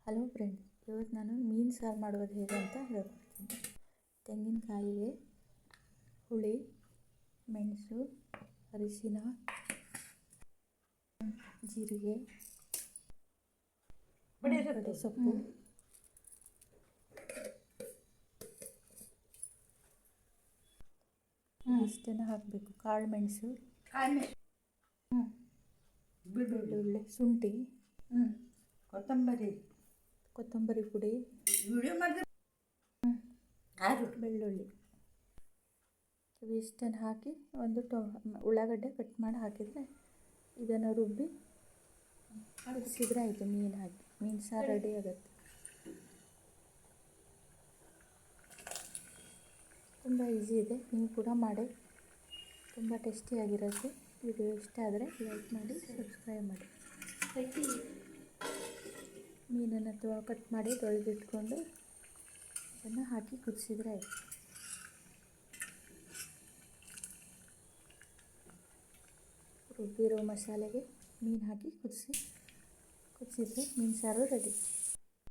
Hello friends, ಇವತ್ತು ನಾನು ಮೀನು ಸಾರು ಮಾಡೋದು ಹೇಗೆ ಅಂತ ಹೇಳ್ಕೊಡ್ತೀನಿ. ತೆಂಗಿನಕಾಯಿಗೆ ಹುಳಿ, ಮೆಣಸು, ಅರಿಶಿನ, ಜೀರಿಗೆ, ಬಡೆ ಸೊಪ್ಪು, ಇಷ್ಟನ್ನು ಹಾಕಬೇಕು. ಕಾಳು ಮೆಣಸು, ಬೆಳ್ಳುಳ್ಳಿ, ಶುಂಠಿ, ಕೊತ್ತಂಬರಿ ಪುಡಿ, ಬೆಳ್ಳುಳ್ಳಿ ಇವಿಷ್ಟನ್ನು ಹಾಕಿ ಒಂದು ಉಳ್ಳಾಗಡ್ಡೆ ಕಟ್ ಮಾಡಿ ಹಾಕಿದರೆ ಇದನ್ನು ರುಬ್ಬಿ ಕುದಿಸಿದ್ರೆ ಆಯಿತು. ಮೀನು ಹಾಕಿ ಮೀನು ಸಾರು ರೆಡಿ ಆಗುತ್ತೆ. ತುಂಬ ಈಸಿ ಇದೆ, ನೀವು ಕೂಡ ಮಾಡಿ. ತುಂಬ ಟೇಸ್ಟಿಯಾಗಿರುತ್ತೆ. ವಿಡಿಯೋ ಇಷ್ಟ ಆದರೆ ಲೈಕ್ ಮಾಡಿ, ಸಬ್ಸ್ಕ್ರೈಬ್ ಮಾಡಿ. ಮೀನನ್ನು ಕಟ್ ಮಾಡಿ ತೊಳೆದಿಟ್ಕೊಂಡು ಅದನ್ನು ಹಾಕಿ ಕುದಿಸಿದ್ರೆ ಆಯಿತು. ರುಬ್ಬಿರೋ ಮಸಾಲೆಗೆ ಮೀನು ಹಾಕಿ ಕುದಿಸಿದ್ರೆ ಮೀನು ಸಾರು ರೆಡಿ.